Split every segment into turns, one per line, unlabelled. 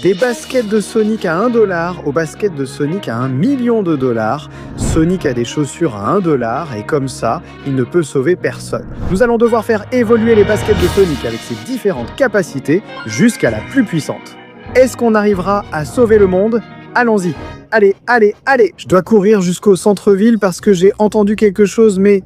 Des baskets de Sonic à 1 $ aux baskets de Sonic à 1 million de dollars. Sonic a des chaussures à 1 $ et comme ça, il ne peut sauver personne. Nous allons devoir faire évoluer les baskets de Sonic avec ses différentes capacités jusqu'à la plus puissante. Est-ce qu'on arrivera à sauver le monde? Allons-y. Allez, allez, allez. Je dois courir jusqu'au centre-ville parce que j'ai entendu quelque chose, mais...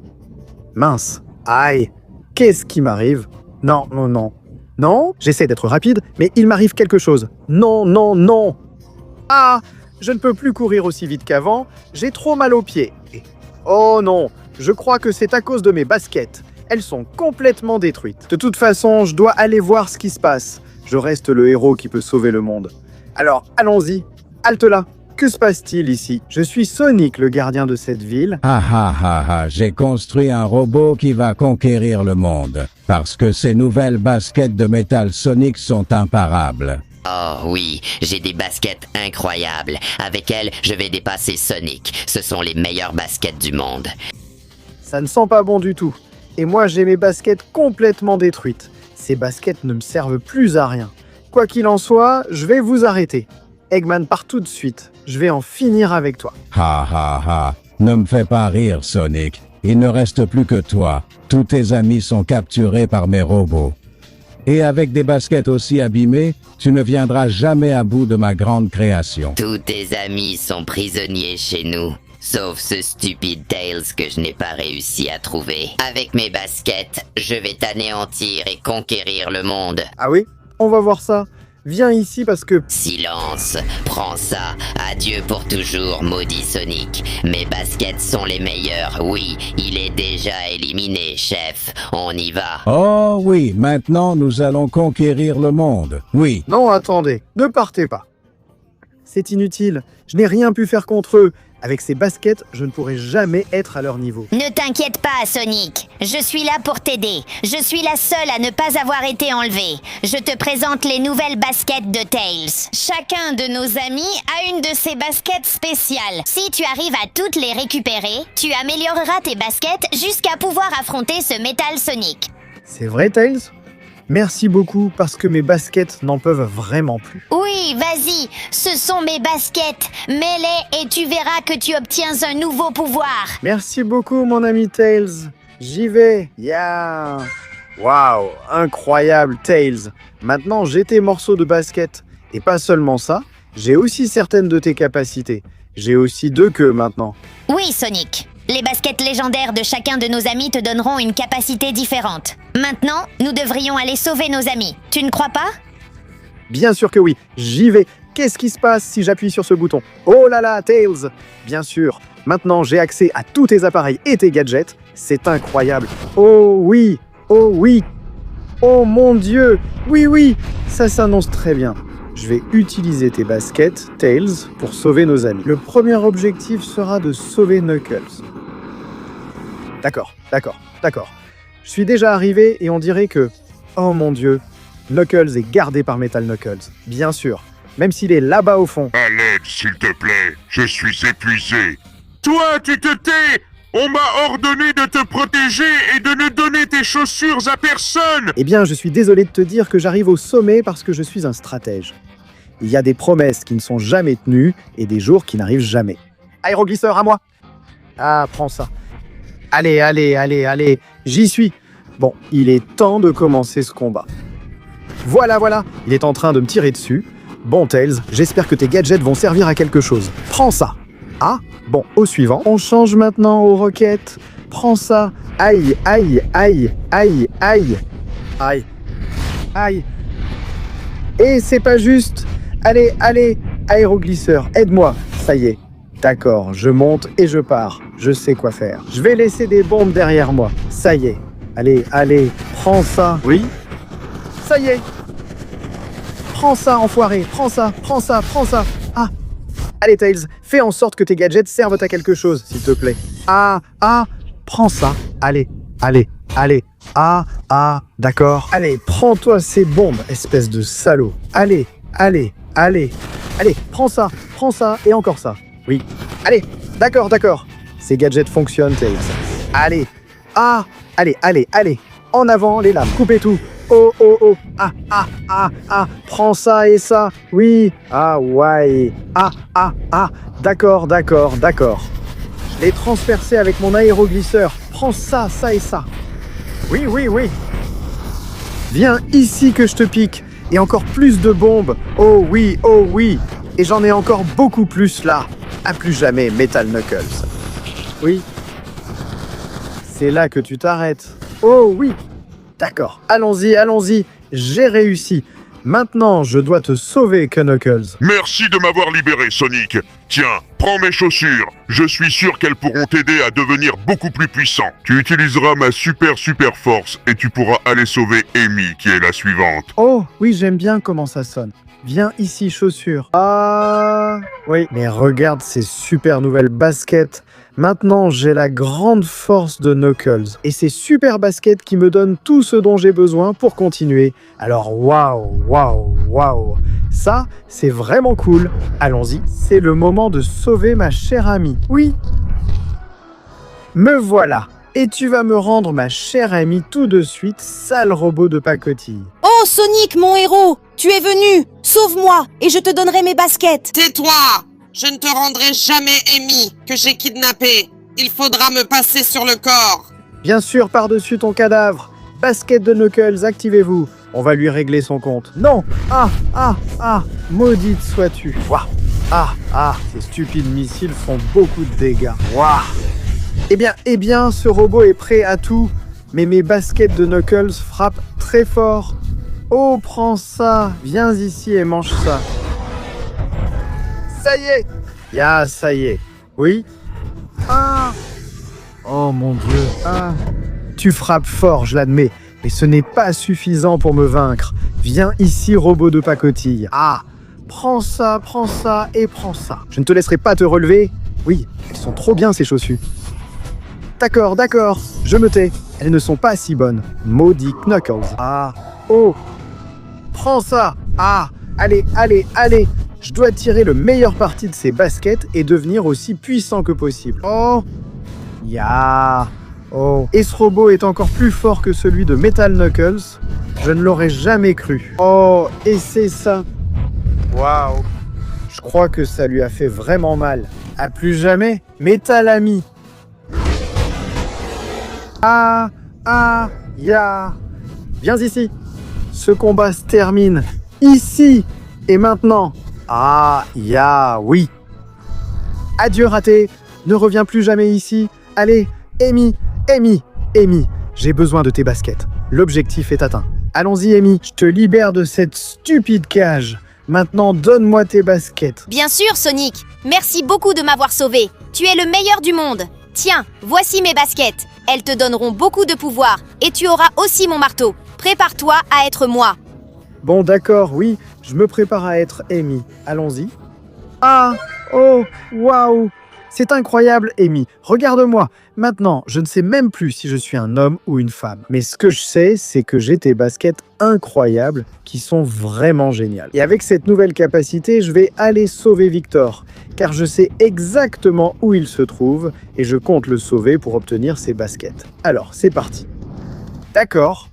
Mince. Aïe. Qu'est-ce qui m'arrive? Non, non, non. Non, j'essaie d'être rapide, mais il m'arrive quelque chose. Non, non, non. Ah, je ne peux plus courir aussi vite qu'avant, j'ai trop mal aux pieds. Oh non, je crois que c'est à cause de mes baskets. Elles sont complètement détruites. De toute façon, je dois aller voir ce qui se passe. Je reste le héros qui peut sauver le monde. Alors, allons-y. Halte là. Que se passe-t-il ici? Je suis Sonic, le gardien de cette ville.
J'ai construit un robot qui va conquérir le monde. Parce que ces nouvelles baskets de métal Sonic sont imparables.
Oh oui, j'ai des baskets incroyables. Avec elles, je vais dépasser Sonic. Ce sont les meilleures baskets du monde.
Ça ne sent pas bon du tout. Et moi, j'ai mes baskets complètement détruites. Ces baskets ne me servent plus à rien. Quoi qu'il en soit, je vais vous arrêter. Eggman part tout de suite. Je vais en finir avec toi.
Ne me fais pas rire, Sonic. Il ne reste plus que toi. Tous tes amis sont capturés par mes robots. Et avec des baskets aussi abîmées, tu ne viendras jamais à bout de ma grande création.
Tous tes amis sont prisonniers chez nous. Sauf ce stupide Tails que je n'ai pas réussi à trouver. Avec mes baskets, je vais t'anéantir et conquérir le monde.
Ah oui? On va voir ça. Viens ici parce que...
Silence, prends ça. Adieu pour toujours, maudit Sonic. Mes baskets sont les meilleures. Oui, il est déjà éliminé, chef. On y va.
Oh oui, maintenant nous allons conquérir le monde. Oui.
Non, attendez, ne partez pas. C'est inutile, je n'ai rien pu faire contre eux. Avec ces baskets, je ne pourrai jamais être à leur niveau.
Ne t'inquiète pas, Sonic. Je suis là pour t'aider. Je suis la seule à ne pas avoir été enlevée. Je te présente les nouvelles baskets de Tails. Chacun de nos amis a une de ces baskets spéciales. Si tu arrives à toutes les récupérer, tu amélioreras tes baskets jusqu'à pouvoir affronter ce Metal Sonic.
C'est vrai, Tails? Merci beaucoup parce que mes baskets n'en peuvent vraiment plus.
Oui, vas-y, ce sont mes baskets. Mets-les et tu verras que tu obtiens un nouveau pouvoir.
Merci beaucoup, mon ami Tails. J'y vais. Yeah. Waouh, incroyable, Tails. Maintenant, j'ai tes morceaux de basket. Et pas seulement ça, j'ai aussi certaines de tes capacités. J'ai aussi 2 queues maintenant.
Oui, Sonic. Les baskets légendaires de chacun de nos amis te donneront une capacité différente. Maintenant, nous devrions aller sauver nos amis. Tu ne crois pas?
Bien sûr que oui, j'y vais. Qu'est-ce qui se passe si j'appuie sur ce bouton? Oh là là, Tails! Bien sûr, maintenant j'ai accès à tous tes appareils et tes gadgets. C'est incroyable. Oh oui, oh oui. Oh mon Dieu, oui, oui, ça s'annonce très bien. Je vais utiliser tes baskets, Tails, pour sauver nos amis. Le premier objectif sera de sauver Knuckles. D'accord. Je suis déjà arrivé et on dirait que... Oh mon Dieu, Knuckles est gardé par Metal Knuckles. Bien sûr, même s'il est là-bas au fond.
À l'aide, s'il te plaît, je suis épuisé. Toi, tu te tais! On m'a ordonné de te protéger et de ne donner tes chaussures à personne!
Eh bien, je suis désolé de te dire que j'arrive au sommet parce que je suis un stratège. Il y a des promesses qui ne sont jamais tenues et des jours qui n'arrivent jamais. Aéroglisseur, à moi! Ah, prends ça. Allez, j'y suis. Bon, il est temps de commencer ce combat. Voilà, il est en train de me tirer dessus. Bon, Tails, j'espère que tes gadgets vont servir à quelque chose. Prends ça. Ah, bon, au suivant. On change maintenant aux roquettes. Prends ça. Aïe. Et c'est pas juste. Allez, aéroglisseur, aide-moi. Ça y est. D'accord, je monte et je pars. Je sais quoi faire. Je vais laisser des bombes derrière moi. Ça y est. Allez, prends ça. Oui? Ça y est. Prends ça, enfoiré. Prends ça. Ah. Allez, Tails, fais en sorte que tes gadgets servent à quelque chose, s'il te plaît. Ah. Prends ça. Allez. Ah, d'accord. Allez, prends-toi ces bombes, espèce de salaud. Allez. Prends ça, et encore ça. Oui. Allez, d'accord. Ces gadgets fonctionnent, Tails. Allez. Ah. Allez. En avant, les lames. Coupez tout. oh, oh, oh. Ah, ah, ah, ah. Prends ça et ça. Oui. Ah, ouais. Ah, ah, ah. D'accord, d'accord, d'accord. Je l'ai transpercé avec mon aéroglisseur. Prends ça, ça et ça. Oui, oui, oui. Viens ici que je te pique. Et encore plus de bombes. Oh oui, oh oui. Et j'en ai encore beaucoup plus là. À plus jamais, Metal Knuckles. Oui. C'est là que tu t'arrêtes. Oh oui. D'accord. Allons-y, allons-y. J'ai réussi. Maintenant, je dois te sauver, Knuckles.
Merci de m'avoir libéré, Sonic. Tiens, prends mes chaussures. Je suis sûr qu'elles pourront t'aider à devenir beaucoup plus puissant. Tu utiliseras ma super force et tu pourras aller sauver Amy, qui est la suivante.
Oh, oui, j'aime bien comment ça sonne. Viens ici, chaussures. Ah, oui. Mais regarde ces super nouvelles baskets. Maintenant, j'ai la grande force de Knuckles. Et ces super baskets qui me donnent tout ce dont j'ai besoin pour continuer. Alors, waouh, waouh, waouh. Ça, c'est vraiment cool. Allons-y, c'est le moment de sauver ma chère amie. Oui. Me voilà. Et tu vas me rendre ma chère amie tout de suite, sale robot de pacotille.
Oh Sonic, mon héros, tu es venu. Sauve-moi et je te donnerai mes baskets.
Tais-toi! Je ne te rendrai jamais Amy, que j'ai kidnappée. Il faudra me passer sur le corps.
Bien sûr, par-dessus ton cadavre. Basket de Knuckles, activez-vous. On va lui régler son compte. Non! Ah, ah, ah! Maudite sois-tu. Waouh! Ah, ah! Ces stupides missiles font beaucoup de dégâts. Waouh! Eh bien, ce robot est prêt à tout. Mais mes baskets de Knuckles frappent très fort. Oh, prends ça. Viens ici et mange ça. Ça y est! Ya, ça y est. Oui? Ah! Oh mon Dieu. Ah! Tu frappes fort, je l'admets. Mais ce n'est pas suffisant pour me vaincre. Viens ici, robot de pacotille. Ah! Prends ça et prends ça. Je ne te laisserai pas te relever. Oui, elles sont trop bien ces chaussures. D'accord, d'accord. Je me tais. Elles ne sont pas si bonnes. Maudit Knuckles. Ah! Oh! Prends ça! Ah! Allez, allez, allez! Je dois tirer le meilleur parti de ces baskets et devenir aussi puissant que possible. Oh! Ya! Oh! Et ce robot est encore plus fort que celui de Metal Knuckles. Je ne l'aurais jamais cru. Oh! Et c'est ça! Waouh! Je crois que ça lui a fait vraiment mal. À plus jamais, Metal Ami! Ah! Ah! Ya! Viens ici! Ce combat se termine ici et maintenant! Ah, ya, oui. Adieu, raté. Ne reviens plus jamais ici. Allez, Amy, j'ai besoin de tes baskets. L'objectif est atteint. Allons-y, Amy. Je te libère de cette stupide cage. Maintenant, donne-moi tes baskets.
Bien sûr, Sonic. Merci beaucoup de m'avoir sauvé. Tu es le meilleur du monde. Tiens, voici mes baskets. Elles te donneront beaucoup de pouvoir. Et tu auras aussi mon marteau. Prépare-toi à être moi.
Bon, d'accord, oui. Je me prépare à être Amy. Allons-y. Ah! Oh! Waouh! C'est incroyable, Amy. Regarde-moi. Maintenant, je ne sais même plus si je suis un homme ou une femme. Mais ce que je sais, c'est que j'ai tes baskets incroyables qui sont vraiment géniales. Et avec cette nouvelle capacité, je vais aller sauver Victor. Car je sais exactement où il se trouve et je compte le sauver pour obtenir ses baskets. Alors, c'est parti. D'accord.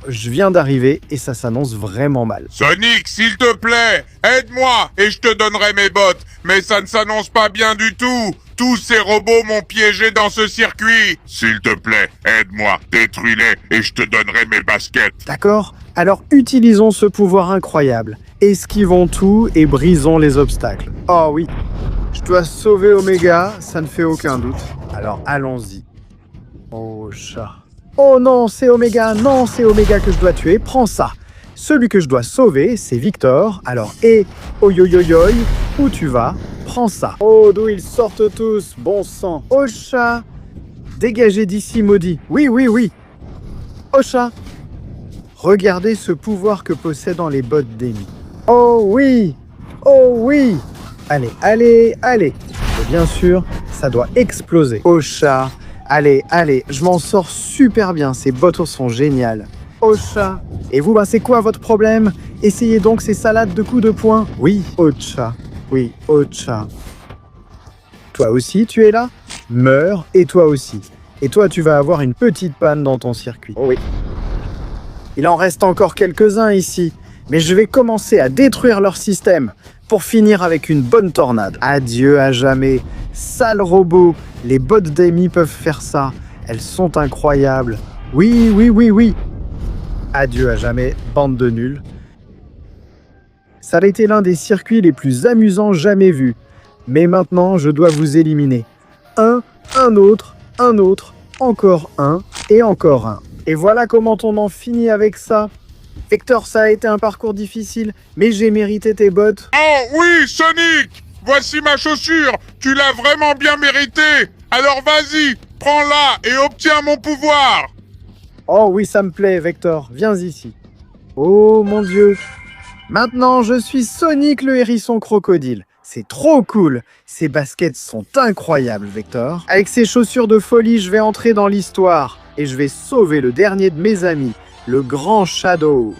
Je viens d'arriver et ça s'annonce vraiment mal.
Sonic, s'il te plaît, aide-moi et je te donnerai mes bottes. Mais ça ne s'annonce pas bien du tout. Tous ces robots m'ont piégé dans ce circuit. S'il te plaît, aide-moi, détruis-les et je te donnerai mes baskets.
D'accord? Alors utilisons ce pouvoir incroyable. Esquivons tout et brisons les obstacles. Oh oui, je dois sauver Omega, ça ne fait aucun doute. Alors allons-y. Oh chat. Oh non, c'est Omega que je dois tuer, prends ça. Celui que je dois sauver, c'est Victor. Alors, oi, où tu vas? Prends ça. Oh, d'où ils sortent tous, bon sang. Oh chat, dégagez d'ici, maudit. Oui. Oh chat, regardez ce pouvoir que possèdent les bottes d'Amy. Oh oui. Allez. Et bien sûr, ça doit exploser. Oh chat. Allez, je m'en sors super bien, ces bottes sont géniales. Oh chat. Et vous, c'est quoi votre problème? Essayez donc ces salades de coups de poing. Oui, oh chat. Toi aussi, tu es là? Meurs, et toi aussi. Et toi, tu vas avoir une petite panne dans ton circuit. Oh oui. Il en reste encore quelques-uns ici. Mais je vais commencer à détruire leur système pour finir avec une bonne tornade. Adieu à jamais. Sale robot. Les bottes d'Amy peuvent faire ça. Elles sont incroyables. Oui, oui, oui, oui. Adieu à jamais, bande de nuls. Ça a été l'un des circuits les plus amusants jamais vus. Mais maintenant, je dois vous éliminer. Un autre, encore un et encore un. Et voilà comment on en finit avec ça. Vector, ça a été un parcours difficile, mais j'ai mérité tes bottes.
Oh oui, Sonic! Voici ma chaussure! Tu l'as vraiment bien méritée! Alors vas-y, prends-la et obtiens mon pouvoir!
Oh oui, ça me plaît, Vector. Viens ici. Oh mon Dieu. Maintenant, je suis Sonic le hérisson crocodile. C'est trop cool. Ces baskets sont incroyables, Vector. Avec ces chaussures de folie, je vais entrer dans l'histoire. Et je vais sauver le dernier de mes amis, le grand Shadow.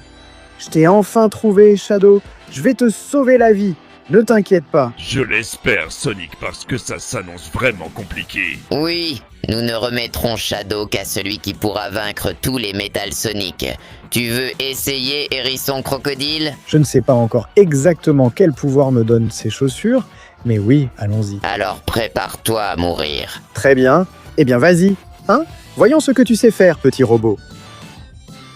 Je t'ai enfin trouvé, Shadow. Je vais te sauver la vie. Ne t'inquiète pas.
Je l'espère, Sonic, parce que ça s'annonce vraiment compliqué.
Oui, nous ne remettrons Shadow qu'à celui qui pourra vaincre tous les Metal Sonic. Tu veux essayer, hérisson crocodile?
Je ne sais pas encore exactement quel pouvoir me donnent ces chaussures, mais oui, allons-y.
Alors prépare-toi à mourir.
Très bien. Eh bien, vas-y. Hein? Voyons ce que tu sais faire, petit robot.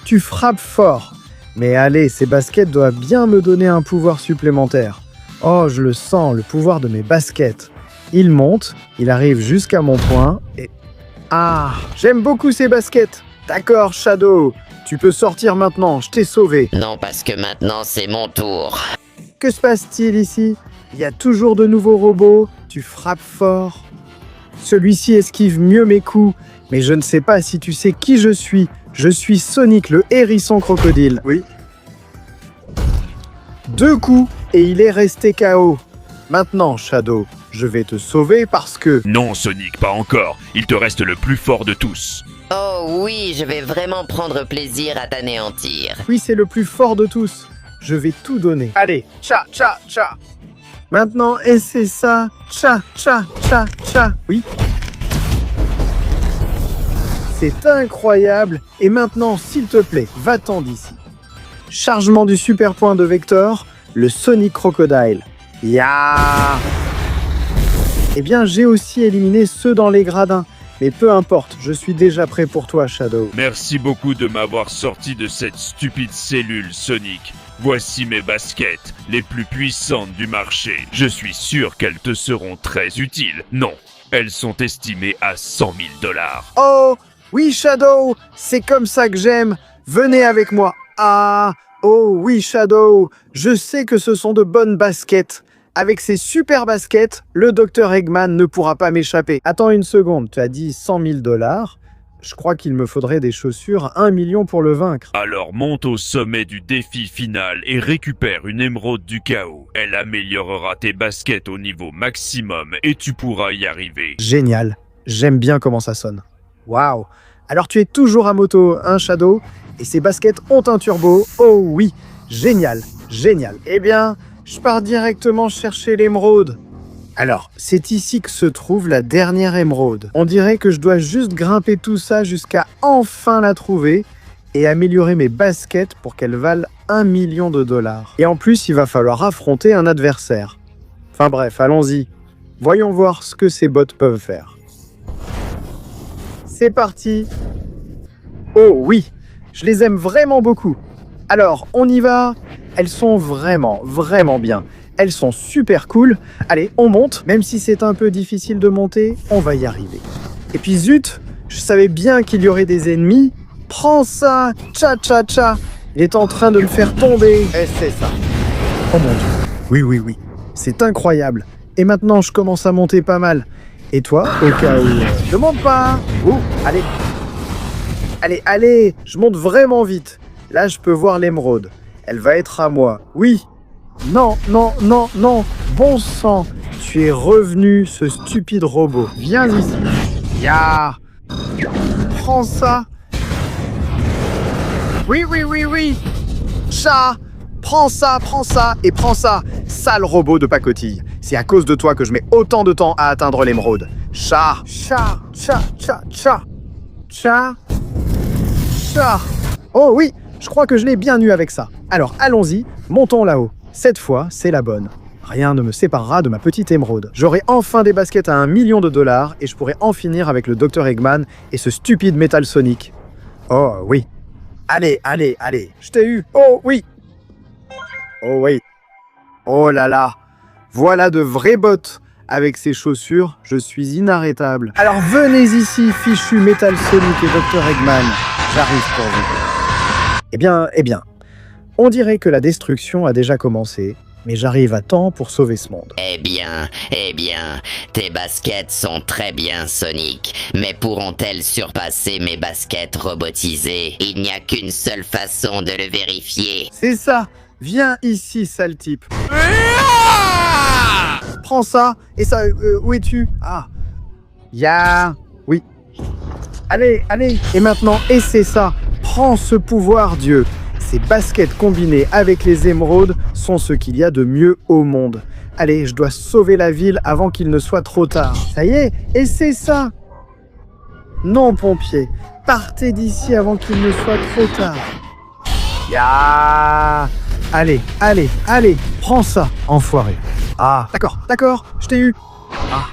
Tu frappes fort. Mais allez, ces baskets doivent bien me donner un pouvoir supplémentaire. Oh, je le sens, le pouvoir de mes baskets. Il monte, il arrive jusqu'à mon poing et... Ah, j'aime beaucoup ces baskets. D'accord, Shadow. Tu peux sortir maintenant, je t'ai sauvé.
Non, parce que maintenant c'est mon tour.
Que se passe-t-il ici? Il y a toujours de nouveaux robots. Tu frappes fort. Celui-ci esquive mieux mes coups. Mais je ne sais pas si tu sais qui je suis. Je suis Sonic le hérisson crocodile. Oui. 2 coups et il est resté KO. Maintenant, Shadow, je vais te sauver parce que...
Non, Sonic, pas encore. Il te reste le plus fort de tous.
Oh oui, je vais vraiment prendre plaisir à t'anéantir.
Oui, c'est le plus fort de tous. Je vais tout donner. Allez, tcha, tcha, tcha. Maintenant, et c'est ça. Tcha, tcha, tcha, tcha. Oui. C'est incroyable. Et maintenant, s'il te plaît, va-t'en d'ici. Chargement du super point de Vector, le Sonic Crocodile. Ya! Eh bien, j'ai aussi éliminé ceux dans les gradins. Mais peu importe, je suis déjà prêt pour toi, Shadow.
Merci beaucoup de m'avoir sorti de cette stupide cellule, Sonic. Voici mes baskets, les plus puissantes du marché. Je suis sûr qu'elles te seront très utiles. Non, elles sont estimées à 100 000 $.
Oh! Oui, Shadow! C'est comme ça que j'aime. Venez avec moi. Ah! Oh oui, Shadow! Je sais que ce sont de bonnes baskets. Avec ces super baskets, le Dr Eggman ne pourra pas m'échapper. Attends une seconde, tu as dit 100 000 $. Je crois qu'il me faudrait des chaussures 1 million pour le vaincre.
Alors monte au sommet du défi final et récupère une émeraude du chaos. Elle améliorera tes baskets au niveau maximum et tu pourras y arriver.
Génial. J'aime bien comment ça sonne. Waouh! Alors tu es toujours à moto, hein, Shadow? Et ces baskets ont un turbo. Oh oui! Génial, génial. Eh bien, je pars directement chercher l'émeraude. Alors, c'est ici que se trouve la dernière émeraude. On dirait que je dois juste grimper tout ça jusqu'à enfin la trouver et améliorer mes baskets pour qu'elles valent 1 million $. Et en plus, il va falloir affronter un adversaire. Enfin bref, allons-y. Voyons voir ce que ces bots peuvent faire. C'est parti. Oh oui, je les aime vraiment beaucoup. Alors, on y va. Elles sont vraiment, vraiment bien. Elles sont super cool. Allez, on monte. Même si c'est un peu difficile de monter, on va y arriver. Et puis zut, je savais bien qu'il y aurait des ennemis. Prends ça, tcha tcha tcha. Il est en train de me faire tomber. Et c'est ça. Oh mon Dieu. Oui, oui, oui. C'est incroyable. Et maintenant, je commence à monter pas mal. Et toi, au cas où... Ne monte pas. Ouh, allez. Allez, allez. Je monte vraiment vite. Là, je peux voir l'émeraude. Elle va être à moi. Oui. Non, non, non, non. Bon sang. Tu es revenu, ce stupide robot. Viens ici. Ya. Prends ça. Oui, oui, oui, oui. Chat. Prends ça et prends ça. Sale robot de pacotille. C'est à cause de toi que je mets autant de temps à atteindre l'émeraude. Chat. Chat, chat, chat, chat. Chat. Chat. Oh oui, Je crois que je l'ai bien eu avec ça. Alors allons-y, montons là-haut. Cette fois, c'est la bonne. Rien ne me séparera de ma petite émeraude. J'aurai enfin des baskets à 1 million de dollars et je pourrai en finir avec le Dr Eggman et ce stupide Metal Sonic. Oh oui. Allez, allez, allez, je t'ai eu. Oh oui. Oh oui. Oh là là. Voilà de vraies bottes. Avec ces chaussures, je suis inarrêtable. Alors venez ici, fichu Metal Sonic et Dr Eggman. J'arrive pour vous. Eh bien, on dirait que la destruction a déjà commencé, mais j'arrive à temps pour sauver ce monde.
Eh bien, tes baskets sont très bien, Sonic, mais pourront-elles surpasser mes baskets robotisées? Il n'y a qu'une seule façon de le vérifier.
C'est ça. Viens ici, sale type. Prends ça, et ça, où es-tu? Ah. Oui. Allez, allez. Et maintenant, essaie ça. Prends ce pouvoir, Dieu. Ces baskets combinées avec les émeraudes sont ce qu'il y a de mieux au monde. Allez, je dois sauver la ville avant qu'il ne soit trop tard. Ça y est, essaie ça. Non, pompier. Partez d'ici avant qu'il ne soit trop tard. Allez, allez, allez. Prends ça, enfoiré. Ah, d'accord, je t'ai eu. Ah,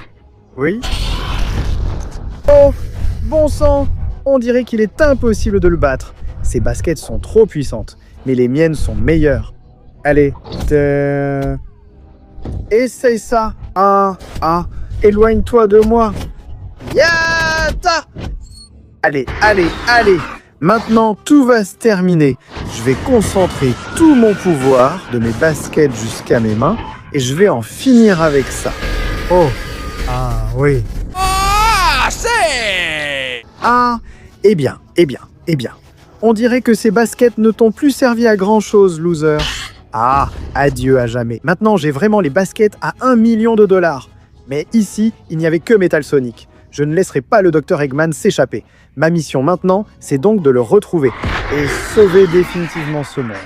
oui. Oh, bon sang, on dirait qu'il est impossible de le battre. Ces baskets sont trop puissantes, mais les miennes sont meilleures. Allez, essaye ça. Éloigne-toi de moi. Yata! Allez, allez, allez. Maintenant, tout va se terminer. Je vais concentrer tout mon pouvoir, de mes baskets jusqu'à mes mains, et je vais en finir avec ça. Oh, ah oui. Eh bien. On dirait que ces baskets ne t'ont plus servi à grand-chose, loser. Ah, adieu à jamais. Maintenant, j'ai vraiment les baskets à 1 million de dollars. Mais ici, il n'y avait que Metal Sonic. Je ne laisserai pas le Dr Eggman s'échapper. Ma mission maintenant, c'est donc de le retrouver et sauver définitivement ce monde.